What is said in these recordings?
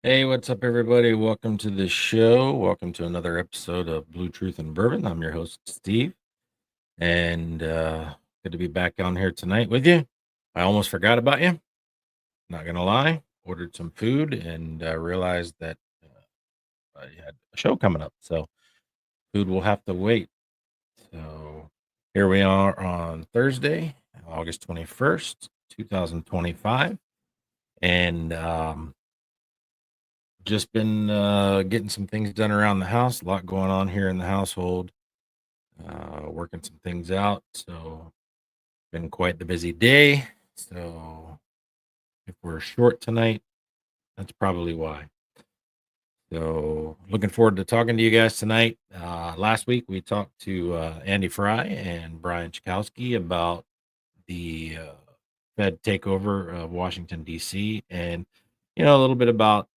Hey, what's up, everybody? Welcome to the show. Welcome to another episode of Blue Truth and Bourbon. I'm your host, Steve, and good to be back on here tonight with you. I almost forgot about you. Not gonna lie. Ordered some food and realized that I had a show coming up, so food will have to wait. So here we are on Thursday, August 21st, 2025, and just been getting some things done around the house. A lot going on here in the household, working some things out. So, been quite the busy day. So, if we're short tonight, that's probably why. So, looking forward to talking to you guys tonight. Last week, we talked to Andy Fry and Brian Chakowski about the Fed takeover of Washington, D.C., and, a little bit about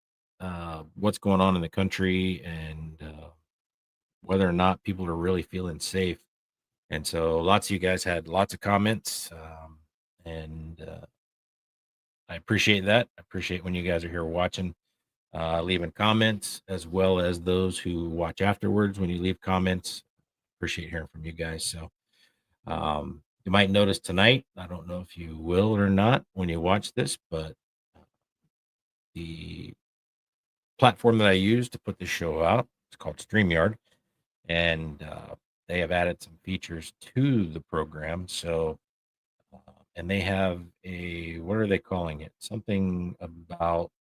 what's going on in the country and whether or not people are really feeling safe. And so lots of you guys had lots of comments. And I appreciate that. I appreciate when you guys are here watching, leaving comments, as well as those who watch afterwards when you leave comments. Appreciate hearing from you guys. So you might notice tonight, I don't know if you will or not when you watch this, but the platform that I use to put this show out, it's called StreamYard. And they have added some features to the program. So, and they have what are they calling it? Something about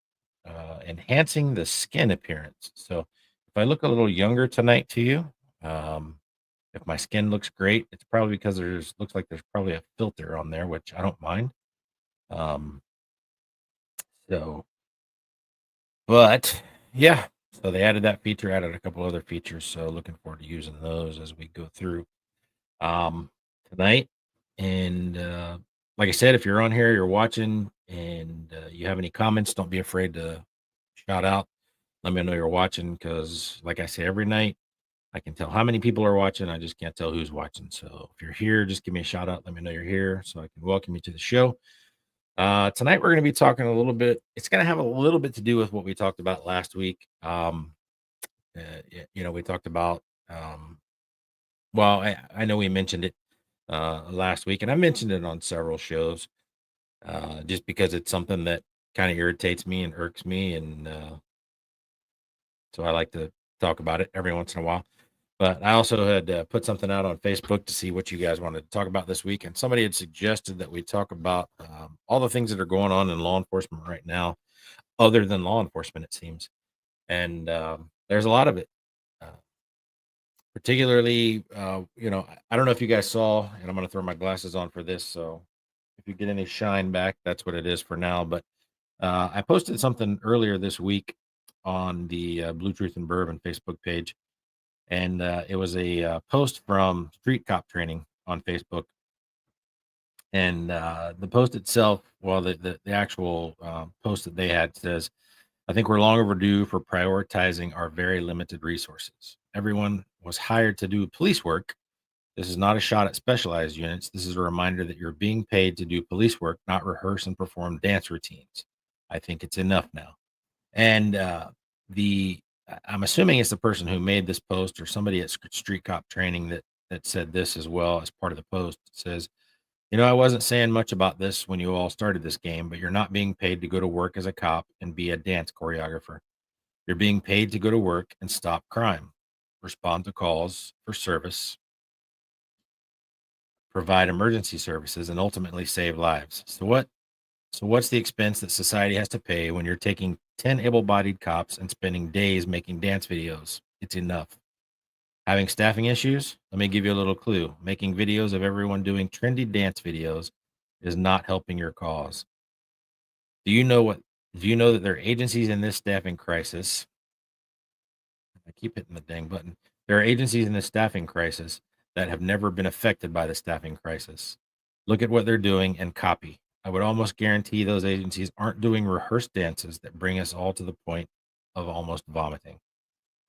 enhancing the skin appearance. So, if I look a little younger tonight to you, um, if my skin looks great, it's probably because looks like there's probably a filter on there, which I don't mind. Um, so, but yeah, so they added that feature, added a couple other features. So, looking forward to using those as we go through tonight. And like I said, if you're on here, you're watching, and you have any comments, don't be afraid to shout out. Let me know you're watching because, like I say, every night I can tell how many people are watching. I just can't tell who's watching. So if you're here, just give me a shout out. Let me know you're here so I can welcome you to the show. Tonight we're going to be talking a little bit. It's going to have a little bit to do with what we talked about last week. We talked about. Well, I know we mentioned it last week, and I mentioned it on several shows, just because it's something that kind of irritates me and irks me, and so I like to talk about it every once in a while. But I also had put something out on Facebook to see what you guys wanted to talk about this week, and somebody had suggested that we talk about all the things that are going on in law enforcement right now, other than law enforcement, it seems, and there's a lot of it. Uh, Particularly, I don't know if you guys saw, and I'm going to throw my glasses on for this, so if you get any shine back, that's what it is for now. But I posted something earlier this week on the Blue Truth and Bourbon Facebook page, and it was a post from Street Cop Training on Facebook. And the post itself, well, the actual post that they had says, I think we're long overdue for prioritizing our very limited resources. Everyone was hired to do police work. This is not a shot at specialized units. This is a reminder that you're being paid to do police work, not rehearse and perform dance routines. I think it's enough now. And the I'm assuming it's the person who made this post or somebody at Street Cop Training that said this as well as part of the post. It says, I wasn't saying much about this when you all started this game, but you're not being paid to go to work as a cop and be a dance choreographer. You're being paid to go to work and stop crime, respond to calls for service, provide emergency services, and ultimately save lives. So what's the expense that society has to pay when you're taking 10 able-bodied cops and spending days making dance videos? It's enough. Having staffing issues? Let me give you a little clue. Making videos of everyone doing trendy dance videos is not helping your cause. Do you know that there are agencies in this staffing crisis? I keep hitting the dang button. There are agencies in this staffing crisis that have never been affected by the staffing crisis. Look at what they're doing and copy. I would almost guarantee those agencies aren't doing rehearsed dances that bring us all to the point of almost vomiting.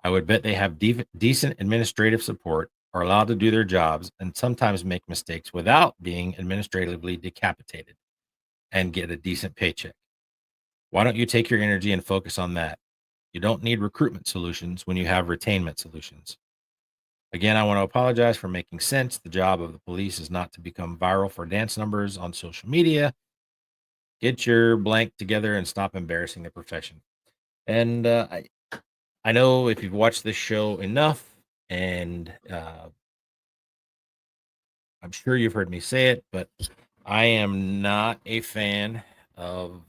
I would bet they have decent administrative support, are allowed to do their jobs, and sometimes make mistakes without being administratively decapitated and get a decent paycheck. Why don't you take your energy and focus on that? You don't need recruitment solutions when you have retainment solutions. Again, I want to apologize for making sense. The job of the police is not to become viral for dance numbers on social media. Get your blank together and stop embarrassing the profession. And I know if you've watched this show enough, and I'm sure you've heard me say it, but I am not a fan of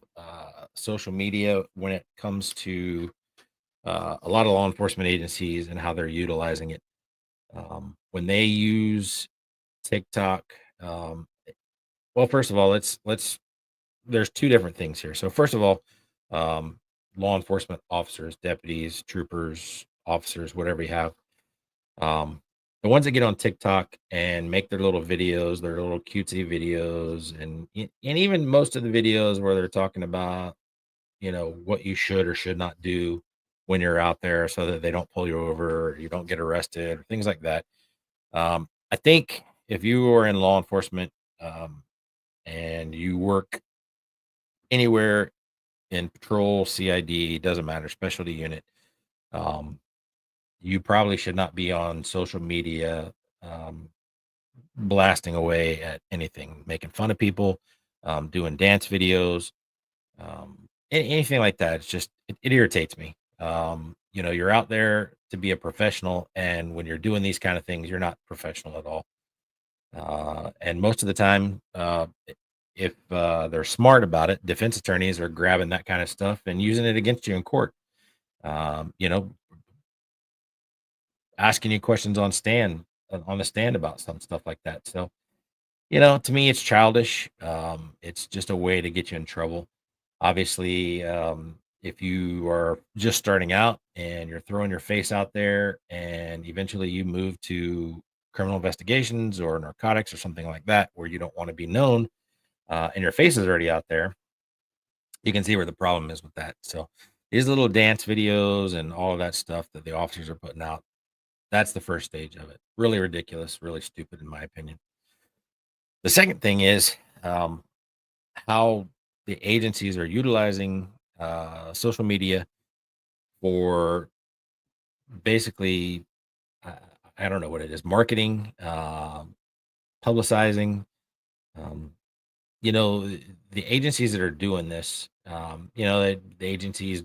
social media when it comes to a lot of law enforcement agencies and how they're utilizing it. When they use TikTok, um, well, first of all, let's there's two different things here. So first of all, um, law enforcement officers, deputies, troopers, officers, whatever you have, um, the ones that get on TikTok and make their little videos, their little cutesy videos, and even most of the videos where they're talking about, what you should or should not do when you're out there so that they don't pull you over or you don't get arrested or things like that. I think if you are in law enforcement, um, and you work anywhere in patrol, CID, doesn't matter, specialty unit, um, you probably should not be on social media, um, blasting away at anything, making fun of people, doing dance videos, anything like that. It's just it irritates me. You're out there to be a professional, and when you're doing these kind of things, you're not professional at all. And most of the time, if they're smart about it, defense attorneys are grabbing that kind of stuff and using it against you in court. Um, you know, Asking you questions on the stand about some stuff like that. So, to me, it's childish. It's just a way to get you in trouble. Obviously, if you are just starting out and you're throwing your face out there, and eventually you move to criminal investigations or narcotics or something like that, where you don't want to be known, and your face is already out there, you can see where the problem is with that. So, these little dance videos and all of that stuff that the officers are putting out, that's the first stage of it. Really ridiculous, really stupid, in my opinion. The second thing is, um, how the agencies are utilizing social media for basically, uh, I don't know what it is, marketing, publicizing. Um, the agencies that are doing this, the agencies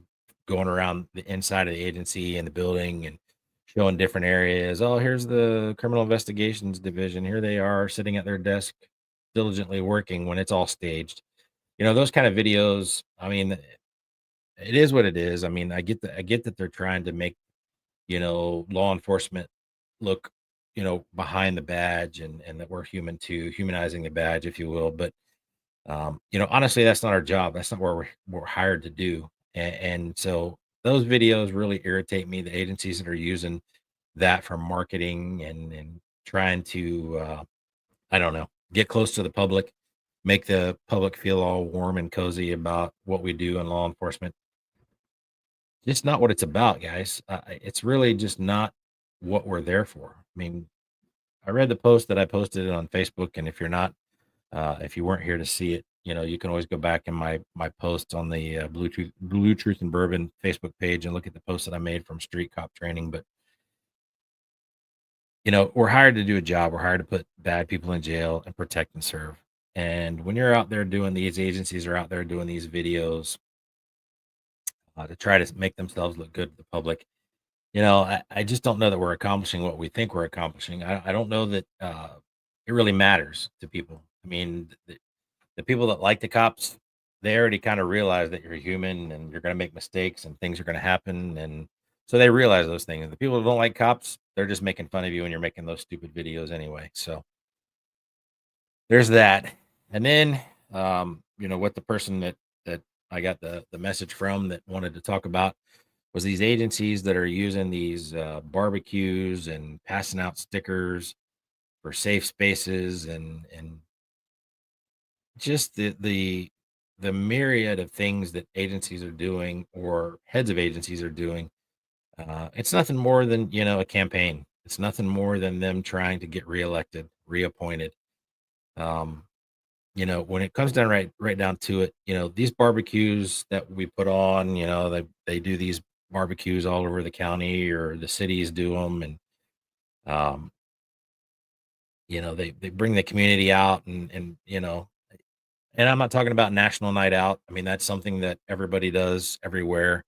going around the inside of the agency and the building and showing different areas. Oh, here's the criminal investigations division. Here they are sitting at their desk diligently working when it's all staged. Those kind of videos. I mean, it is what it is. I mean, I get that they're trying to make, law enforcement look, behind the badge, and that we're human too, humanizing the badge, if you will. But honestly, that's not our job. That's not what we're hired to do. And so those videos really irritate me. The agencies that are using that for marketing and trying to, I don't know, get close to the public, make the public feel all warm and cozy about what we do in law enforcement. It's not what it's about, guys. It's really just not what we're there for. I mean, I read the post that I posted on Facebook, and if you weren't here to see it, you can always go back in my posts on the Blue Truth and Bourbon Facebook page and look at the post that I made from Street Cop Training. But we're hired to do a job. We're hired to put bad people in jail and protect and serve. And when you're out there doing these agencies are out there doing these videos to try to make themselves look good to the public. I just don't know that we're accomplishing what we think we're accomplishing. I don't know that it really matters to people. I mean, the people that like the cops, they already kind of realize that you're human and you're going to make mistakes and things are going to happen. And so they realize those things. The people that don't like cops, they're just making fun of you and you're making those stupid videos anyway. So there's that. And then, what the person that I got the message from that wanted to talk about was these agencies that are using these barbecues and passing out stickers for safe spaces, and just the myriad of things that agencies are doing or heads of agencies are doing. It's nothing more than a campaign. It's nothing more than them trying to get reelected, reappointed. um when it comes down right down to it, these barbecues that we put on, they do these barbecues all over the county or the cities do them, and um, they bring the community out, and I'm not talking about national night out. I mean, that's something that everybody does everywhere.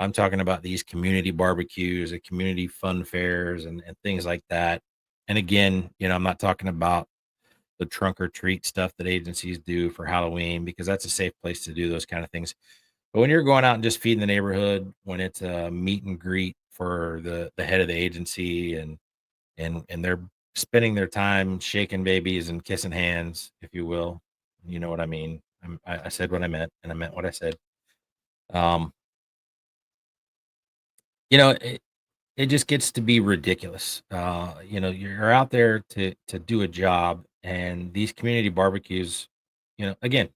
I'm talking about these community barbecues and community fun fairs and things like that. And again, I'm not talking about the trunk or treat stuff that agencies do for Halloween, because that's a safe place to do those kind of things. But when you're going out and just feeding the neighborhood, when it's a meet and greet for the head of the agency, and they're spending their time shaking babies and kissing hands, if you will, you know what I mean. I said what I meant, and I meant what I said. Um, it just gets to be ridiculous. You're out there to do a job, and these community barbecues, again,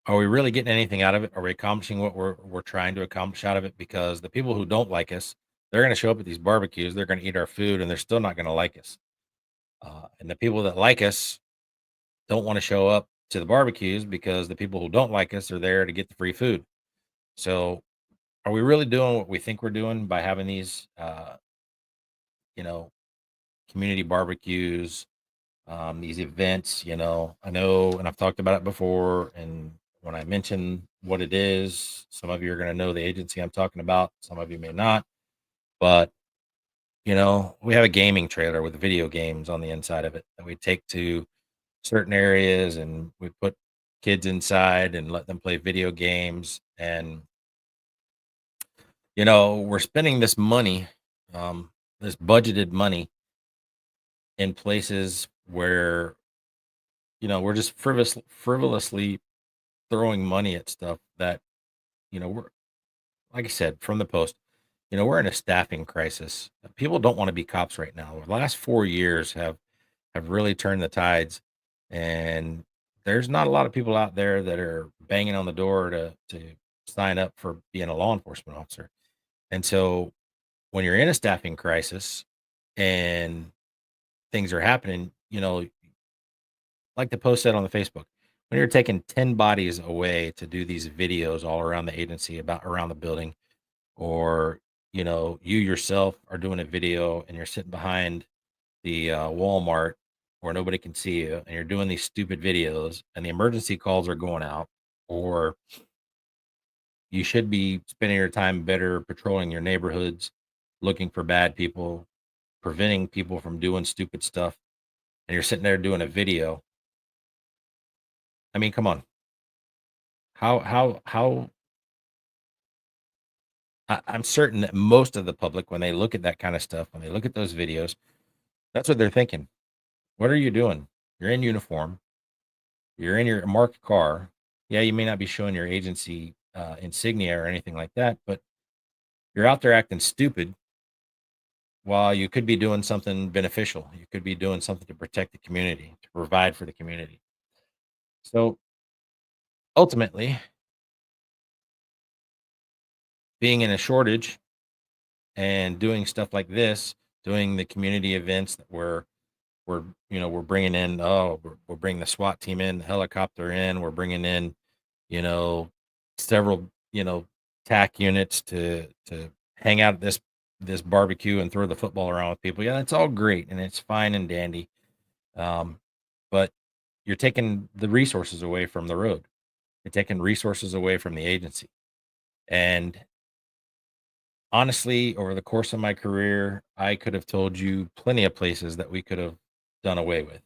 are we really getting anything out of it? Are we accomplishing what we're trying to accomplish out of it? Because the people who don't like us, they're going to show up at these barbecues, they're going to eat our food, and they're still not going to like us. And the people that like us don't want to show up to the barbecues because the people who don't like us are there to get the free food. So, are we really doing what we think we're doing by having these, you know, community barbecues, these events? I know, and I've talked about it before. And when I mention what it is, some of you are going to know the agency I'm talking about. Some of you may not, but we have a gaming trailer with video games on the inside of it that we take to certain areas, and we put kids inside and let them play video games. And we're spending this money, this budgeted money, in places where we're just frivolously throwing money at stuff that, we're, like I said from the post, we're in a staffing crisis. People don't want to be cops right now. The last 4 years have really turned the tides, and there's not a lot of people out there that are banging on the door to sign up for being a law enforcement officer. And so when you're in a staffing crisis and things are happening, like the post said on the Facebook, when you're taking 10 bodies away to do these videos all around the agency, about around the building, or you yourself are doing a video and you're sitting behind the Walmart where nobody can see you, and you're doing these stupid videos, and the emergency calls are going out, or you should be spending your time better patrolling your neighborhoods, looking for bad people, preventing people from doing stupid stuff, and you're sitting there doing a video. I mean, come on. How I'm certain that most of the public, when they look at that kind of stuff, when they look at those videos, that's what they're thinking. What are you doing? You're in uniform. You're in your marked car. Yeah, you may not be showing your agency insignia or anything like that, but you're out there acting stupid while you could be doing something beneficial. You could be doing something to protect the community, to provide for the community. So ultimately, being in a shortage and doing stuff like this, doing the community events that we're bringing in. Oh, we're bringing the SWAT team in, the helicopter in. We're bringing in, you know, several, TAC units to hang out at this barbecue and throw the football around with people. Yeah, that's all great and it's fine and dandy. Um, but you're taking the resources away from the road. You're taking resources away from the agency. And honestly, over the course of my career, I could have told you plenty of places that we could have done away with.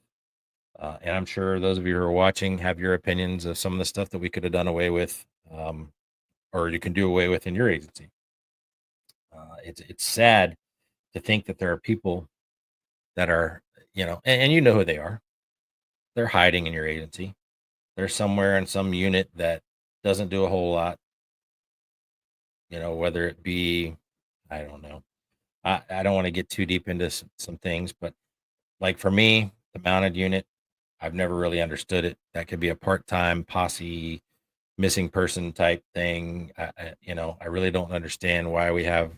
And I'm sure those of you who are watching have your opinions of some of the stuff that we could have done away with, or you can do away with in your agency. It's sad to think that there are people that are, and you know who they are. They're hiding in your agency. They're somewhere in some unit that doesn't do a whole lot. Whether it be, I don't know. I don't want to get too deep into some things, but like for me, the mounted unit, I've never really understood it. That could be a part-time posse, missing person type thing. I really don't understand why we have,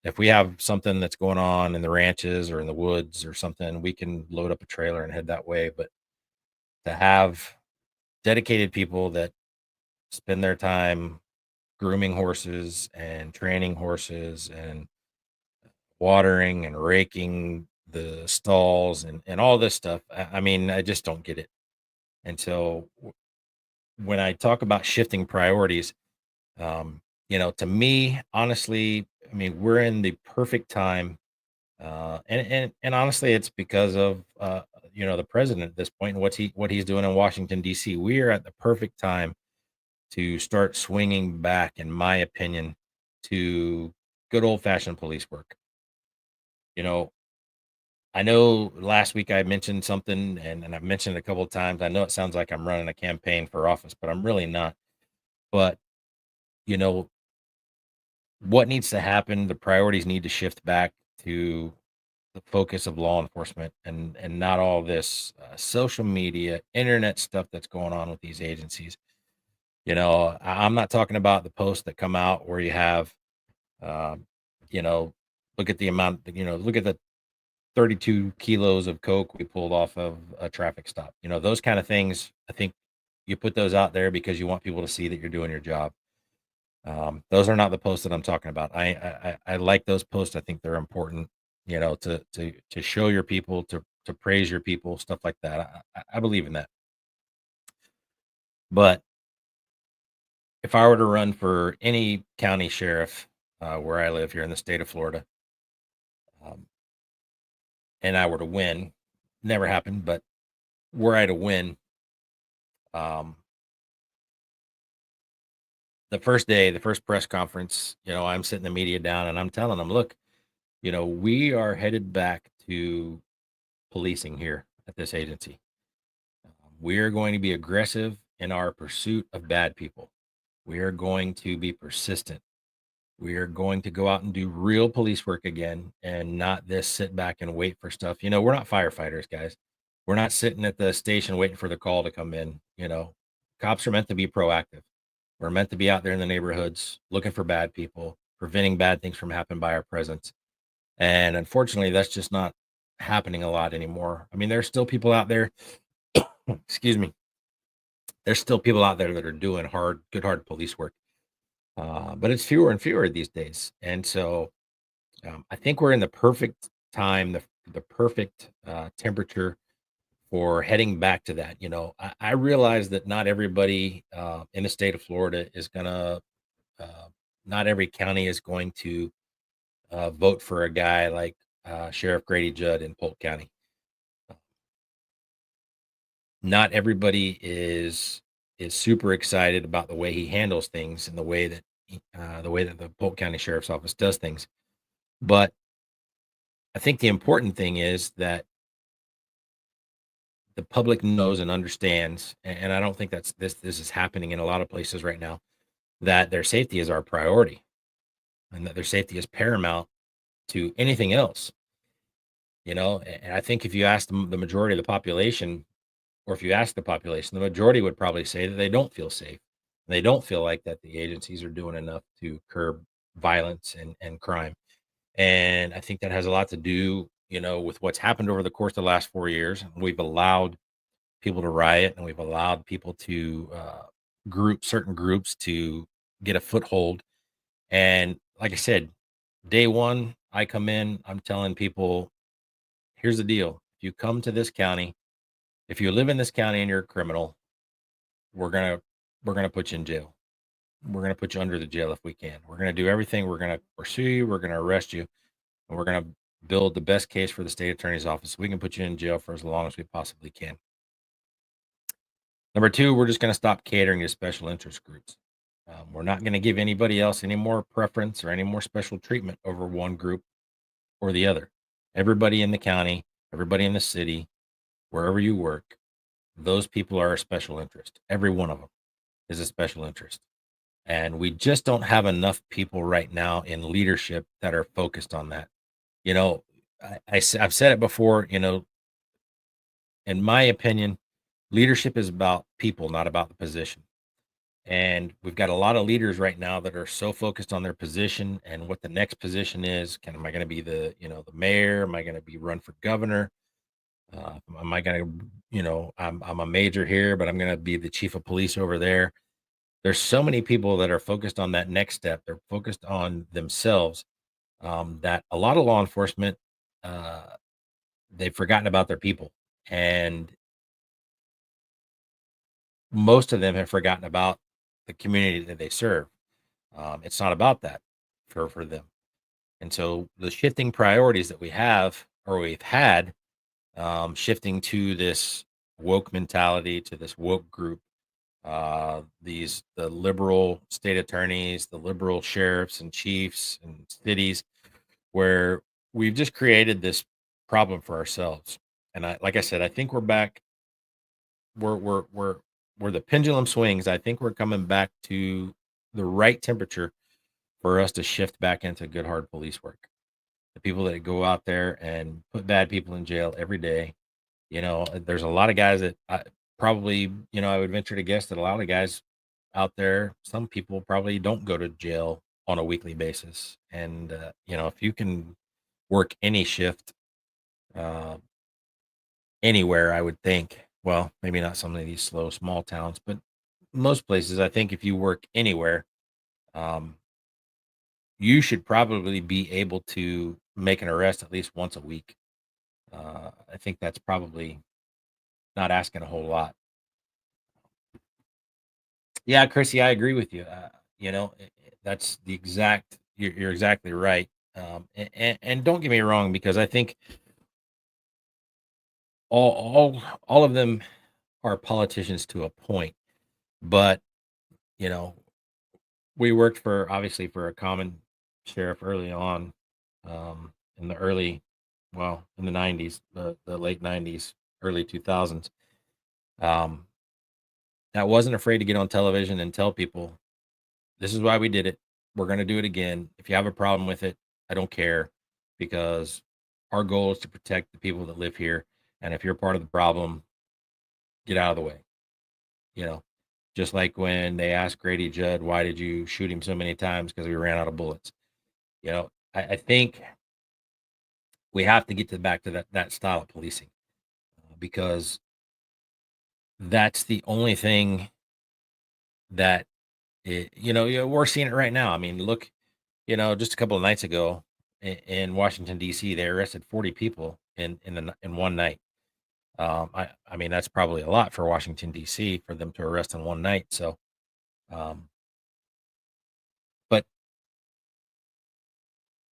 if we have something that's going on in the ranches or in the woods or something, we can load up a trailer and head that way. But to have dedicated people that spend their time grooming horses and training horses and watering and raking the stalls and all this stuff. I mean, I just don't get it. And so when I talk about shifting priorities, to me, honestly, I mean, we're in the perfect time. And honestly, it's because of the president at this point and what he's doing in Washington D.C. We are at the perfect time to start swinging back, in my opinion, to good old fashioned police work. You know, I know last week I mentioned something, and I've mentioned it a couple of times. I know it sounds like I'm running a campaign for office, but I'm really not. But you know what needs to happen? The priorities need to shift back to the focus of law enforcement and not all this social media, internet stuff that's going on with these agencies. I'm not talking about the posts that come out where you have, um, you know, look at the amount, look at the 32 kilos of coke we pulled off of a traffic stop. Those kind of things. I think you put those out there because you want people to see that you're doing your job. Those are not the posts that I'm talking about. I like those posts. I think they're important, to show your people, to praise your people, stuff like that. I believe in that. But if I were to run for any county sheriff where I live here in the state of Florida, um, and I were to win, never happened, but were I to win, um, the first day, the first press conference, I'm sitting the media down and I'm telling them, look, we are headed back to policing here at this agency. We are going to be aggressive in our pursuit of bad people. We are going to be persistent. We are going to go out and do real police work again and not this sit back and wait for stuff. We're not firefighters, guys. We're not sitting at the station waiting for the call to come in. Cops are meant to be proactive. We're meant to be out there in the neighborhoods looking for bad people, preventing bad things from happening by our presence. And unfortunately, that's just not happening a lot anymore. I mean, there's still people out there, excuse me, there's still people out there that are doing good, hard police work. But it's fewer and fewer these days. And so I think we're in the perfect time, the perfect temperature for heading back to that. I realize that not everybody in the state of Florida is going to, not every county is going to vote for a guy like Sheriff Grady Judd in Polk County. Not everybody is super excited about the way he handles things and the way that the Polk County Sheriff's Office does things. But I think the important thing is that the public knows and understands, and I don't think that's this is happening in a lot of places right now, that their safety is our priority and that their safety is paramount to anything else. And I think if you ask the majority of the population, or if you ask the population, the majority would probably say that they don't feel safe. They don't feel like that the agencies are doing enough to curb violence and crime. And I think that has a lot to do, with what's happened over the course of the last 4 years. We've allowed people to riot and we've allowed people to certain groups to get a foothold. And like I said, day one, I come in, I'm telling people, here's the deal. If you come to this county, if you live in this county and you're a criminal, we're gonna put you in jail. We're gonna put you under the jail if we can. We're gonna do everything. We're gonna pursue you. We're gonna arrest you, and we're gonna build the best case for the state attorney's office. We can put you in jail for as long as we possibly can. Number two, we're just gonna stop catering to special interest groups. We're not gonna give anybody else any more preference or any more special treatment over one group or the other. Everybody in the county, everybody in the city, wherever you work, those people are a special interest. Every one of them is a special interest. And we just don't have enough people right now in leadership that are focused on that. You know, I've said it before, in my opinion, leadership is about people, not about the position. And we've got a lot of leaders right now that are so focused on their position and what the next position is. Am I going to be the mayor? Am I going to be run for governor? Am I going to, I'm a major here, but I'm going to be the chief of police over there. There's so many people that are focused on that next step. They're focused on themselves. That a lot of law enforcement, uh, they've forgotten about their people, and most of them have forgotten about the community that they serve. It's not about that for them. And so the shifting priorities that we have or we've had, shifting to this woke mentality, to this woke group, the liberal state attorneys, the liberal sheriffs and chiefs and cities, where we've just created this problem for ourselves. And like I said, I think we're back. We're where the pendulum swings. I think we're coming back to the right temperature for us to shift back into good hard police work. The people that go out there and put bad people in jail every day. There's a lot of guys that probably, I would venture to guess that a lot of guys out there, some people probably don't go to jail on a weekly basis. And, if you can work any shift uh, anywhere, I would think, well, maybe not some of these slow, small towns, but most places, I think if you work anywhere, um, you should probably be able to make an arrest at least once a week. I think that's probably not asking a whole lot. Yeah, Chrissy, I agree with you. That's the exact. You're exactly right. And don't get me wrong, because I think all of them are politicians to a point. But you know, we worked for obviously for a common sheriff early on, in the early, well, in the '90s, the late '90s, early 2000s. Um, that wasn't afraid to get on television and tell people, "This is why we did it. We're gonna do it again. If you have a problem with it, I don't care, because our goal is to protect the people that live here, and if you're part of the problem, get out of the way." You know, just like when they asked Grady Judd, "Why did you shoot him so many times?" Because we ran out of bullets. I think we have to get back to that style of policing, because that's the only thing that we're seeing it right now. I mean, look, just a couple of nights ago in Washington D.C., they arrested 40 people in one night. I mean, that's probably a lot for Washington D.C. for them to arrest in one night. So, um, but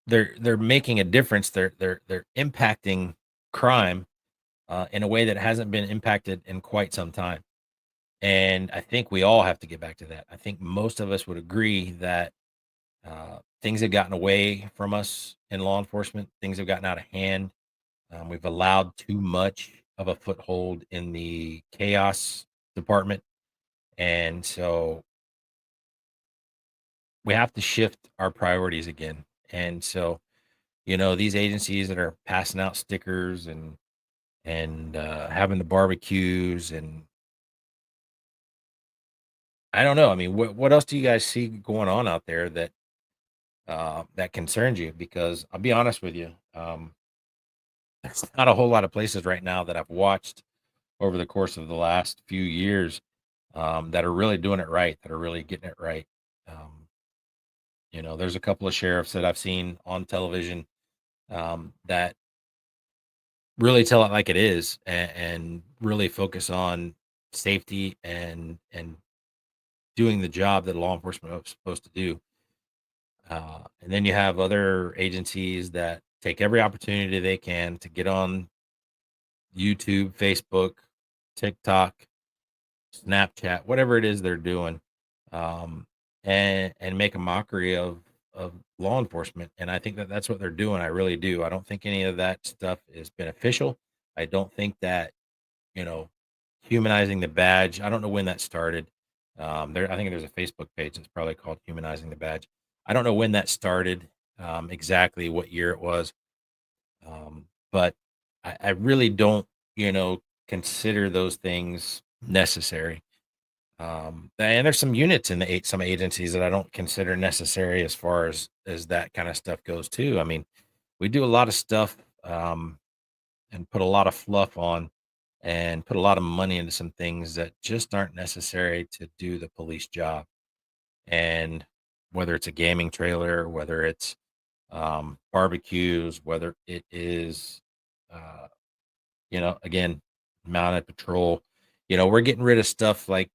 they're making a difference. They're impacting crime in a way that hasn't been impacted in quite some time. And I think we all have to get back to that. I think most of us would agree that things have gotten away from us in law enforcement. Things have gotten out of hand. We've allowed too much of a foothold in the chaos department. And so we have to shift our priorities again. And so, these agencies that are passing out stickers and having the barbecues, and I don't know. I mean, what else do you guys see going on out there that concerns you? Because I'll be honest with you, there's not a whole lot of places right now that I've watched over the course of the last few years, that are really doing it right, that are really getting it right. Um, there's a couple of sheriffs that I've seen on television, that really tell it like it is, and really focus on safety and doing the job that law enforcement is supposed to do. And then you have other agencies that take every opportunity they can to get on YouTube, Facebook, TikTok, Snapchat, whatever it is they're doing, um, and make a mockery of law enforcement. And I think that that's what they're doing. I really do. I don't think any of that stuff is beneficial. I don't think that, you know humanizing the badge. I don't know when that started. I think there's a Facebook page that's probably called "Humanizing the Badge." I don't know when that started, exactly what year it was, but I really don't, consider those things necessary. And there's some units in some agencies that I don't consider necessary as far as that kind of stuff goes too. I mean, we do a lot of stuff. and put a lot of fluff on and put a lot of money into some things that just aren't necessary to do the police job. And whether it's a gaming trailer, whether it's barbecues, whether it is, uh, again, mounted patrol, we're getting rid of stuff like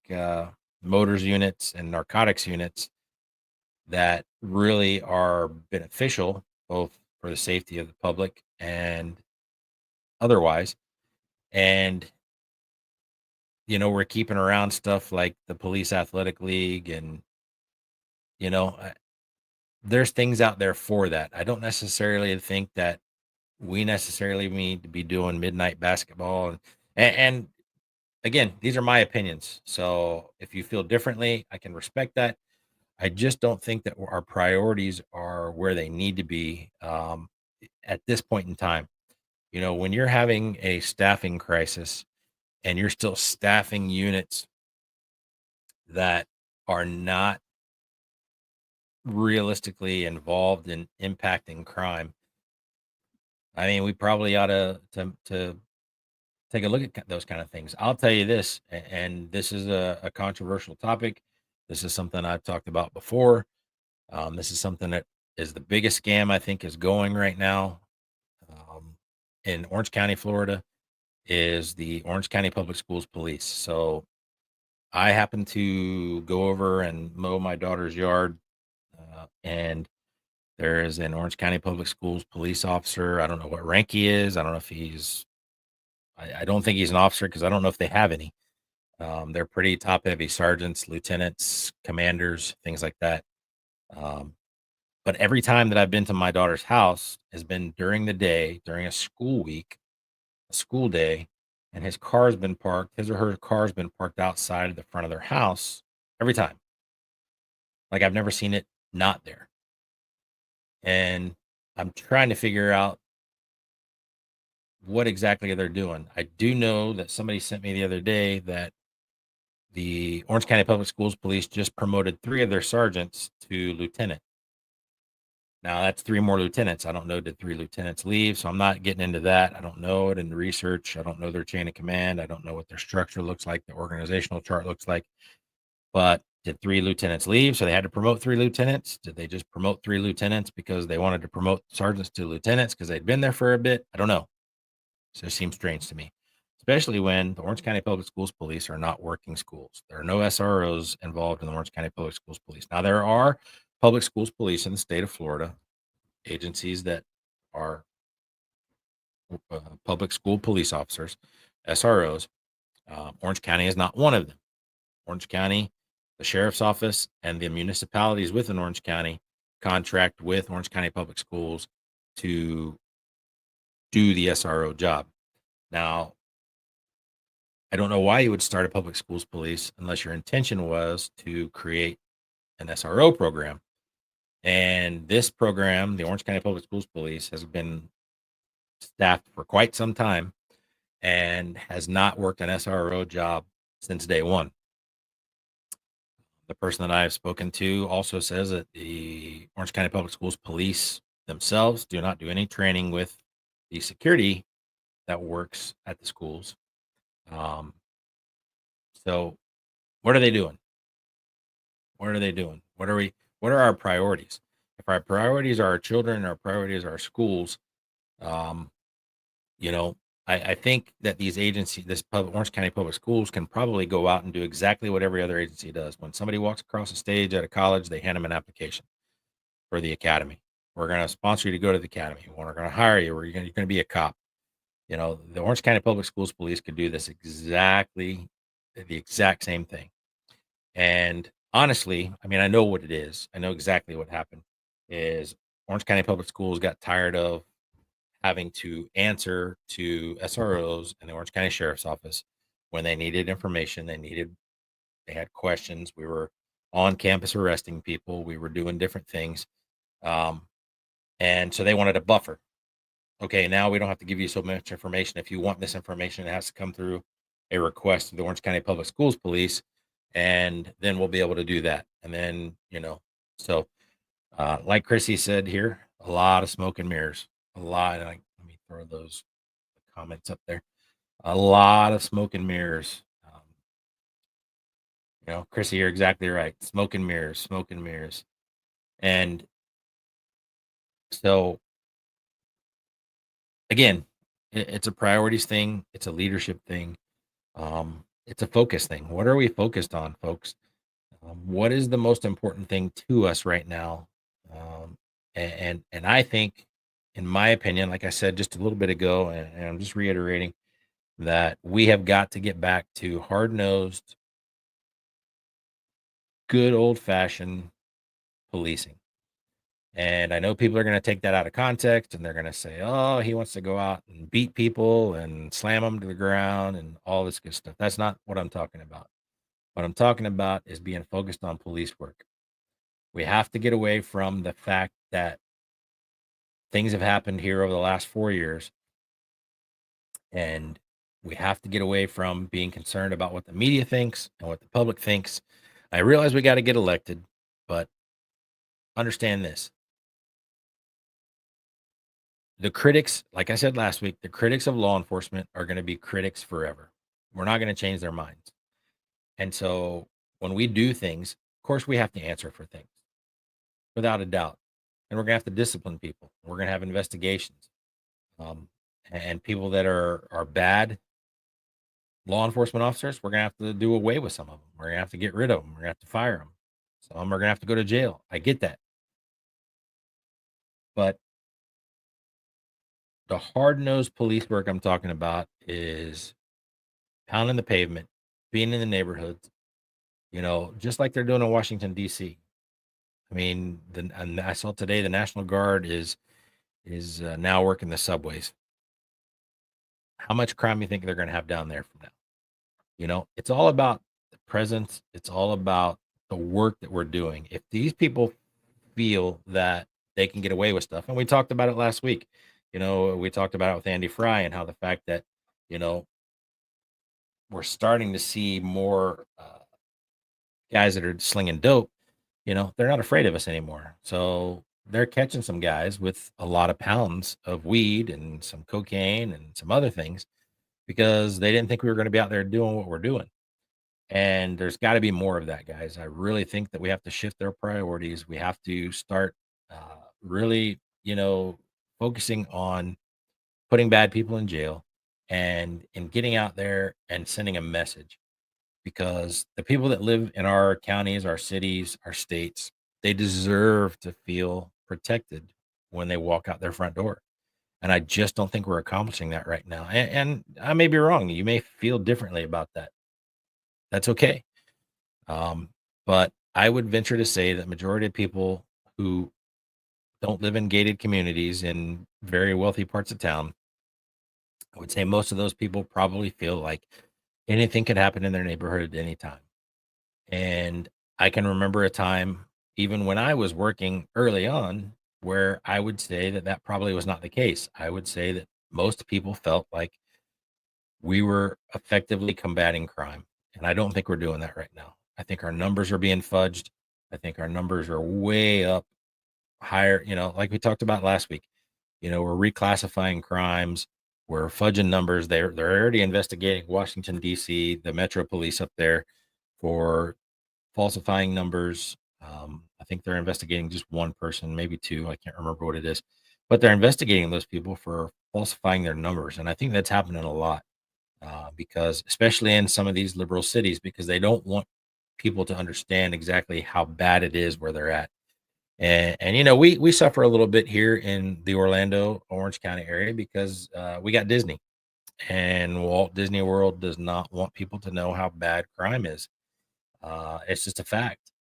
motors units and narcotics units that really are beneficial both for the safety of the public and otherwise. And, we're keeping around stuff like the Police Athletic League and, you know, uh, there's things out there for that. I don't necessarily think that we necessarily need to be doing midnight basketball. And again, these are my opinions. So if you feel differently, I can respect that. I just don't think that our priorities are where they need to be at this point in time. When you're having a staffing crisis and you're still staffing units that are not realistically involved in impacting crime, I mean, we probably ought to take a look at those kind of things. I'll tell you this, and this is a controversial topic. This is something I've talked about before. This is something that is the biggest scam I think is going right now um, in Orange County, Florida, is the Orange County Public Schools Police. So I happen to go over and mow my daughter's yard, and there is an Orange County Public Schools police officer. I don't know what rank he is. I don't know if I don't think he's an officer because I don't know if they have any. They're pretty top heavy sergeants, lieutenants, commanders, things like that. Um, but every time that I've been to my daughter's house has been during the day, during a school week, a school day, and his or her car's been parked outside of the front of their house every time. Like I've never seen it not there. And I'm trying to figure out what exactly they're doing. I do know that somebody sent me the other day that the Orange County Public Schools Police just promoted 3 of their sergeants to lieutenant. Now that's 3 more lieutenants. I don't know, did 3 lieutenants leave? So I'm not getting into that. I don't know it in the research. I don't know their chain of command. I don't know what their structure looks like, the organizational chart looks like. But did 3 lieutenants leave? So they had to promote 3 lieutenants? Did they just promote 3 lieutenants because they wanted to promote sergeants to lieutenants because they'd been there for a bit? I don't know. So it seems strange to me, especially when the Orange County Public Schools Police are not working schools. There are no SROs involved in the Orange County Public Schools Police. Now, there are public schools police in the state of Florida, agencies that are public school police officers, SROs. Orange County is not one of them. Orange County, the sheriff's office, and the municipalities within Orange County contract with Orange County Public Schools to do the SRO job. Now, I don't know why you would start a public schools police unless your intention was to create an SRO program. And this program, the Orange County Public Schools Police, has been staffed for quite some time and has not worked an SRO job since day one. The person that I have spoken to also says that the Orange County Public Schools Police themselves do not do any training with the security that works at the schools. So what are they doing? What are they doing? What are our priorities? If our priorities are our children, our priorities are our schools, um, you know, I think that these agencies, Orange County Public Schools, can probably go out and do exactly what every other agency does. When somebody walks across the stage at a college, they hand them an application for the academy. We're going to sponsor you to go to the academy. We're going to hire you. You're going to be a cop. The Orange County Public Schools Police could do this the exact same thing. And honestly, I mean, I know what it is. I know exactly what happened is Orange County Public Schools got tired of having to answer to SROs and the Orange County Sheriff's Office when they needed information. They had questions. We were on campus arresting people. We were doing different things. And so they wanted a buffer. Okay, now we don't have to give you so much information. If you want this information, it has to come through a request to the Orange County Public Schools Police, and then we'll be able to do that. And then, so like Chrissy said here, a lot of smoke and mirrors, a lot. Let me throw those comments up there. A lot of smoke and mirrors. Chrissy, you're exactly right. Smoke and mirrors, smoke and mirrors. And so, again, it's a priorities thing. It's a leadership thing. It's a focus thing. What are we focused on, folks? What is the most important thing to us right now? And I think, in my opinion, like I said just a little bit ago, and I'm just reiterating that we have got to get back to hard nosed, good old fashioned policing. And I know people are going to take that out of context and they're going to say, oh, he wants to go out and beat people and slam them to the ground and all this good stuff. That's not what I'm talking about. What I'm talking about is being focused on police work. We have to get away from the fact that things have happened here over the last 4 years, and we have to get away from being concerned about what the media thinks and what the public thinks. I realize we got to get elected, but understand this. The critics, like I said last week, the critics of law enforcement are going to be critics forever. We're not going to change their minds. And so when we do things, of course, we have to answer for things without a doubt. And we're going to have to discipline people. We're going to have investigations. And people that are bad law enforcement officers, we're going to have to do away with some of them. We're going to have to get rid of them. We're going to have to fire them. Some are going to have to go to jail. I get that. But the hard-nosed police work I'm talking about is pounding the pavement, being in the neighborhoods, just like they're doing in Washington, D.C. I mean, and I saw today the National Guard is now working the subways. How much crime you think they're going to have down there from now? It's all about the presence. It's all about the work that we're doing. If these people feel that they can get away with stuff, and we talked about it last week, we talked about it with Andy Fry and how the fact that, we're starting to see more guys that are slinging dope, they're not afraid of us anymore. So they're catching some guys with a lot of pounds of weed and some cocaine and some other things because they didn't think we were going to be out there doing what we're doing. And there's got to be more of that, guys. I really think that we have to shift their priorities. We have to start really, focusing on putting bad people in jail and getting out there and sending a message, because the people that live in our counties, our cities, our states, they deserve to feel protected when they walk out their front door. And I just don't think we're accomplishing that right now. And I may be wrong. You may feel differently about that. That's okay. But I would venture to say that majority of people who don't live in gated communities in very wealthy parts of town, I would say most of those people probably feel like anything could happen in their neighborhood at any time. And I can remember a time, even when I was working early on, where I would say that that probably was not the case. I would say that most people felt like we were effectively combating crime. And I don't think we're doing that right now. I think our numbers are being fudged. I think our numbers are way up higher, like we talked about last week. We're reclassifying crimes. We're fudging numbers. They're already investigating Washington, D.C., the Metro Police up there for falsifying numbers. I think they're investigating just one person, maybe two. I can't remember what it is, but they're investigating those people for falsifying their numbers. And I think that's happening a lot because, especially in some of these liberal cities, because they don't want people to understand exactly how bad it is where they're at. And we suffer a little bit here in the Orlando, Orange County area because we got Disney, and Walt Disney World does not want people to know how bad crime is. It's just a fact.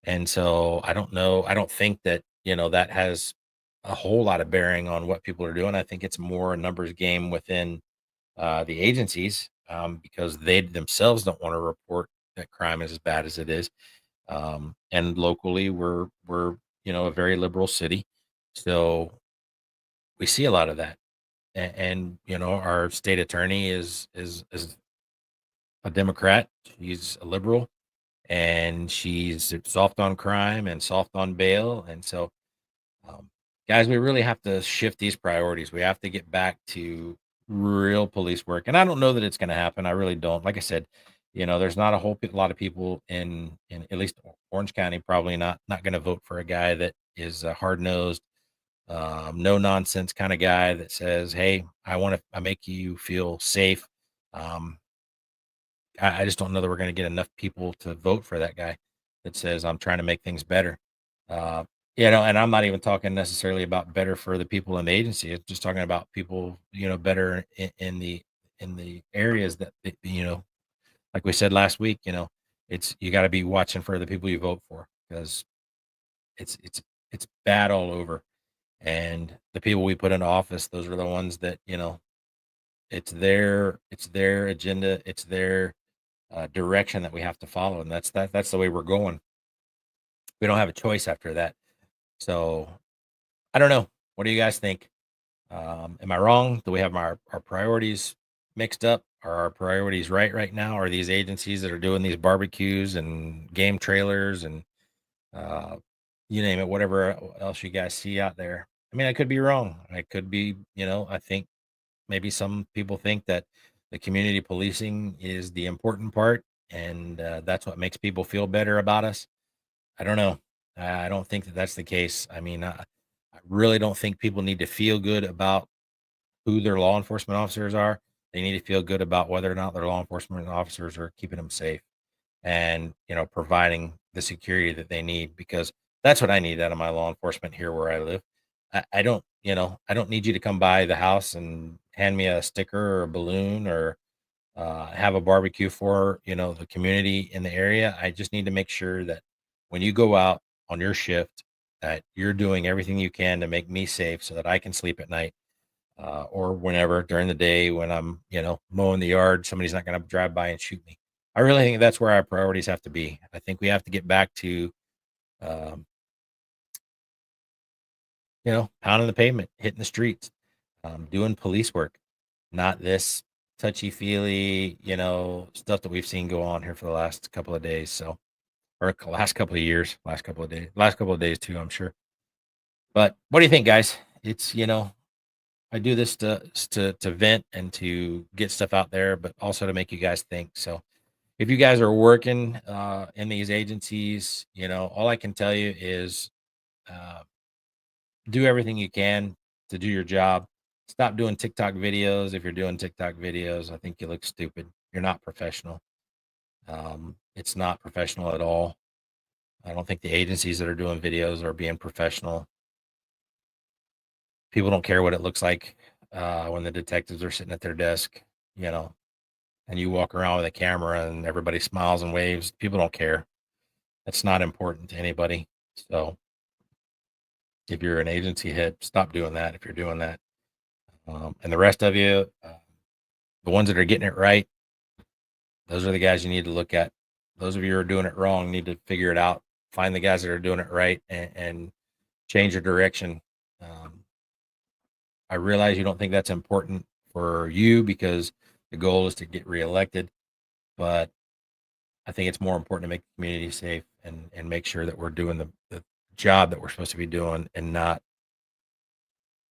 And so I don't know. I don't think that, that has a whole lot of bearing on what people are doing. I think it's more a numbers game within the agencies because they themselves don't want to report that crime is as bad as it is. And locally, we're a very liberal city, so we see a lot of that. And our state attorney is a Democrat. She's a liberal, and she's soft on crime and soft on bail. And so, guys, we really have to shift these priorities. We have to get back to real police work. And I don't know that it's going to happen. I really don't. Like I said, there's not a lot of people in at least Orange County probably not going to vote for a guy that is a hard nosed, no nonsense kind of guy that says, "Hey, I make you feel safe." Um, I just don't know that we're going to get enough people to vote for that guy that says, "I'm trying to make things better." Uh, and I'm not even talking necessarily about better for the people in the agency. It's just talking about people, better in the areas that, like we said last week, it's you got to be watching for the people you vote for because it's bad all over. And the people we put into office, those are the ones that, it's their agenda, it's their direction that we have to follow, and that's the way we're going. We don't have a choice after that. So I don't know. What do you guys think? Am I wrong? Do we have our priorities mixed up? Are our priorities right now? Are these agencies that are doing these barbecues and game trailers and uh, you name it, whatever else you guys see out there? I mean, I could be wrong. I could be, I think maybe some people think that the community policing is the important part, and that's what makes people feel better about us. I don't know. I don't think that that's the case. I mean, I really don't think people need to feel good about who their law enforcement officers are. They need to feel good about whether or not their law enforcement officers are keeping them safe and, providing the security that they need because that's what I need out of my law enforcement here where I live. I don't need you to come by the house and hand me a sticker or a balloon or have a barbecue for, the community in the area. I just need to make sure that when you go out on your shift, that you're doing everything you can to make me safe so that I can sleep at night or whenever during the day when I'm, mowing the yard, somebody's not going to drive by and shoot me. I really think that's where our priorities have to be. I think we have to get back to, um, pounding the pavement, hitting the streets, doing police work, not this touchy feely, stuff that we've seen go on here for the last couple of days. So, or last couple of years, last couple of days too, I'm sure. But what do you think, guys? It's, I do this to vent and to get stuff out there, but also to make you guys think. So if you guys are working in these agencies, all I can tell you is uh, do everything you can to do your job. Stop doing TikTok videos. If you're doing TikTok videos, I think you look stupid. You're not professional. It's not professional at all. I don't think the agencies that are doing videos are being professional. People don't care what it looks like when the detectives are sitting at their desk, you know, and you walk around with a camera and everybody smiles and waves. People don't care. That's not important to anybody. So if you're an agency head, stop doing that if you're doing that. And the rest of you, the ones that are getting it right, those are the guys you need to look at. Those of you who are doing it wrong need to figure it out. Find the guys that are doing it right and change your direction. Um, I realize you don't think that's important for you because the goal is to get reelected, but I think it's more important to make the community safe and make sure that we're doing the job that we're supposed to be doing and not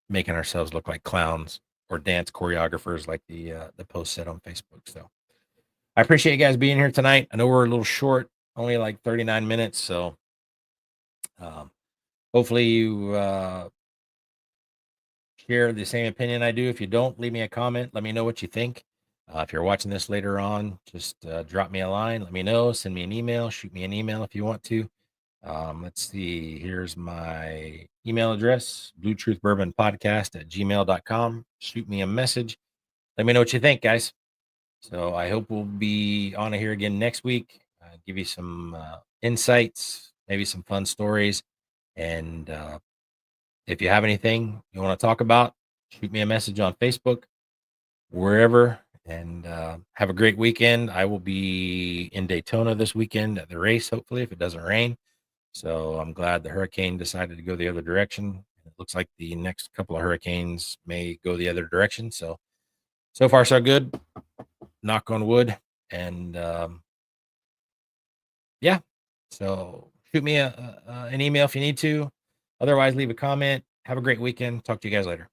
making ourselves look like clowns or dance choreographers like the post said on Facebook. So I appreciate you guys being here tonight. I know we're a little short, only like 39 minutes. So um, hopefully you share the same opinion I do. If you don't, leave me a comment. Let me know what you think. If you're watching this later on, just drop me a line. Let me know. Send me an email. Shoot me an email if you want to. Let's see. Here's my email address, Blue Truth Bourbon Podcast at gmail.com. Shoot me a message. Let me know what you think, guys. So I hope we'll be on here again next week. Give you some insights, maybe some fun stories. And if you have anything you want to talk about, shoot me a message on Facebook, wherever. And have a great weekend. I will be in Daytona this weekend at the race, hopefully, if it doesn't rain. So I'm glad the hurricane decided to go the other direction. It looks like the next couple of hurricanes may go the other direction. So far, so good. Knock on wood. And yeah, so shoot me an email if you need to. Otherwise, leave a comment. Have a great weekend. Talk to you guys later.